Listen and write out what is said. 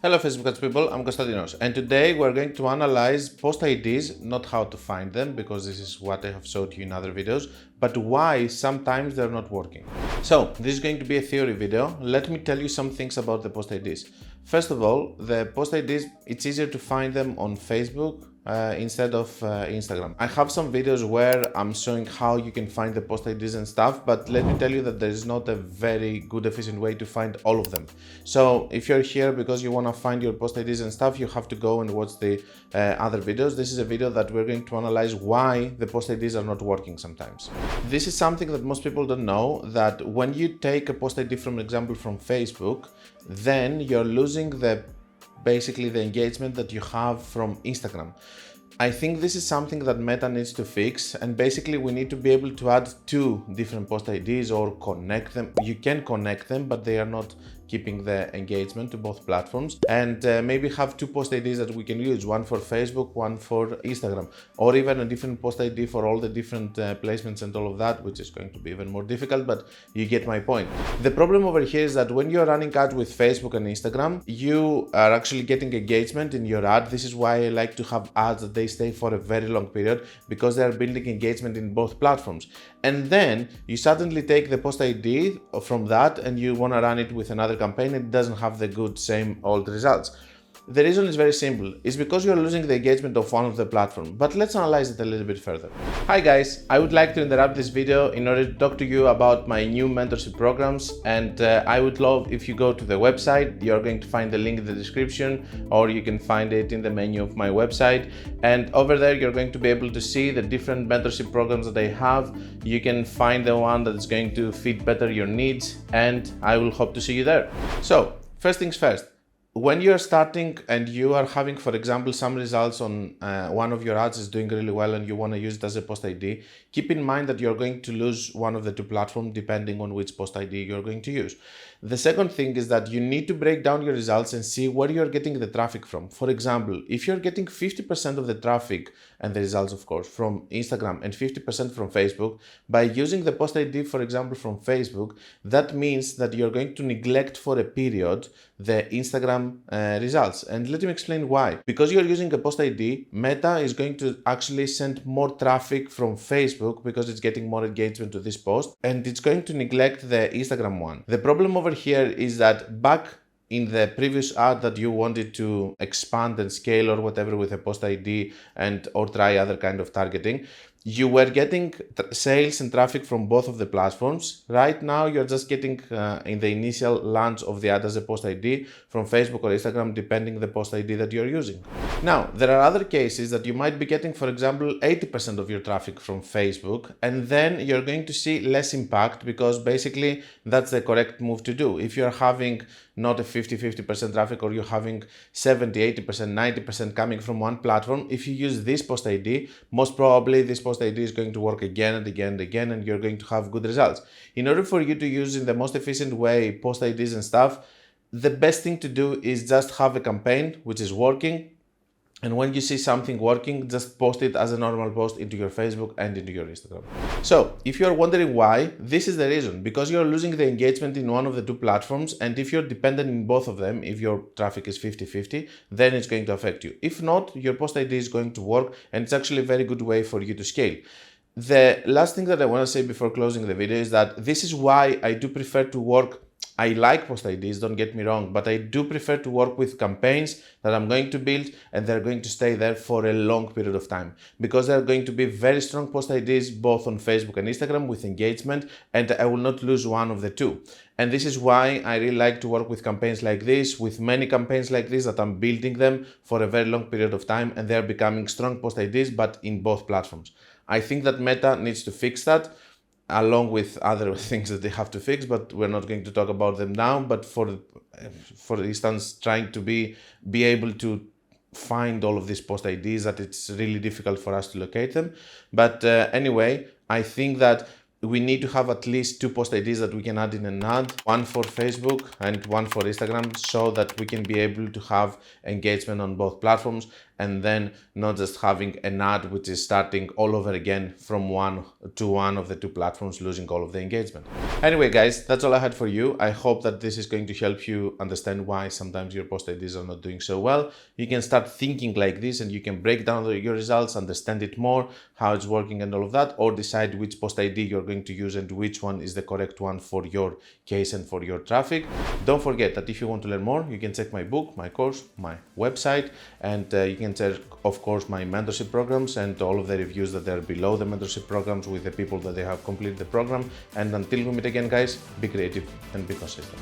Hello Facebook Ads people, I'm Konstantinos, and today we're going to analyze post IDs, not how to find them because this is what I have showed you in other videos, but why sometimes they're not working. So this is going to be a theory video. Let me tell you some things about the post IDs. First of all, the post IDs, it's easier to find them on Facebook instead of Instagram. I have some videos where I'm showing how you can find the post IDs and stuff, but let me tell you that there is not a very good efficient way to find all of them. So if you're here because you want to find your post IDs and stuff, you have to go and watch the other videos. This is a video that we're going to analyze why the post IDs are not working sometimes. This is something that most people don't know, that when you take a post ID, from example from Facebook, then you're losing basically the engagement that you have from Instagram. I think this is something that Meta needs to fix, and basically we need to be able to add two different post IDs or connect them. You can connect them, but they are not keeping the engagement to both platforms, and maybe have two post IDs that we can use, one for Facebook, one for Instagram, or even a different post ID for all the different placements and all of that, which is going to be even more difficult, but you get my point. The problem over here is that when you're running ads with Facebook and Instagram, you are actually getting engagement in your ad. This is why I like to have ads that they stay for a very long period, because they are building engagement in both platforms. And then you suddenly take the post ID from that and you want to run it with another campaign, it doesn't have the good same old results. The reason is very simple. It's because you're losing the engagement of one of the platforms. But let's analyze it a little bit further. Hi guys, I would like to interrupt this video in order to talk to you about my new mentorship programs, and I would love if you go to the website. You're going to find the link in the description, or you can find it in the menu of my website, and over there you're going to be able to see the different mentorship programs that I have. You can find the one that is going to fit better your needs, and I will hope to see you there. So first things first. When you're starting and you are having, for example, some results on one of your ads is doing really well and you want to use it as a post ID, keep in mind that you're going to lose one of the two platforms depending on which post ID you're going to use. The second thing is that you need to break down your results and see where you're getting the traffic from. For example, if you're getting 50% of the traffic and the results, of course, from Instagram and 50% from Facebook, by using the post ID, for example, from Facebook, that means that you're going to neglect for a period the Instagram results. And let me explain why. Because you're using a post ID, Meta is going to actually send more traffic from Facebook because it's getting more engagement to this post, and it's going to neglect the Instagram one. The problem over here is that back in the previous ad that you wanted to expand and scale or whatever with a post ID and or try other kind of targeting, you were getting sales and traffic from both of the platforms. Right now, you're just getting in the initial launch of the ad as a post ID from Facebook or Instagram, depending the post ID that you're using. Now, there are other cases that you might be getting, for example, 80% of your traffic from Facebook, and then you're going to see less impact because basically that's the correct move to do. If you're having not a 50% traffic, or you're having 70, 80%, 90% coming from one platform, if you use this post ID, most probably this post ID is going to work again and again and again, and you're going to have good results. In order for you to use in the most efficient way post IDs and stuff, the best thing to do is just have a campaign which is working. And when you see something working, just post it as a normal post into your Facebook and into your Instagram. So if you're wondering why, this is the reason. Because you're losing the engagement in one of the two platforms, and if you're dependent in both of them, if your traffic is 50-50, then it's going to affect you. If not, your post ID is going to work, and it's actually a very good way for you to scale. The last thing that I want to say before closing the video is that this is why I do prefer to work. I like post IDs, don't get me wrong, but I do prefer to work with campaigns that I'm going to build, and they're going to stay there for a long period of time, because they're going to be very strong post IDs both on Facebook and Instagram with engagement, and I will not lose one of the two. And this is why I really like to work with campaigns like this, with many campaigns like this that I'm building them for a very long period of time, and they're becoming strong post IDs, but in both platforms. I think that Meta needs to fix that, along with other things that they have to fix, but we're not going to talk about them now. But for instance, trying to be able to find all of these post IDs, that it's really difficult for us to locate them. But anyway, I think that we need to have at least two post IDs that we can add in an ad, one for Facebook and one for Instagram, so that we can be able to have engagement on both platforms. and then not just having an ad which is starting all over again from one of the two platforms, losing all of the engagement. Anyway, guys, that's all I had for you. I hope that this is going to help you understand why sometimes your post IDs are not doing so well. You can start thinking like this and you can break down your results, understand it more, how it's working and all of that, or decide which post ID you're going to use and which one is the correct one for your case and for your traffic. Don't forget that if you want to learn more, you can check my book, my course, my website, and you can check, of course, my mentorship programs and all of the reviews that are below the mentorship programs with the people that they have completed the program. And until we meet again, guys, be creative and be consistent.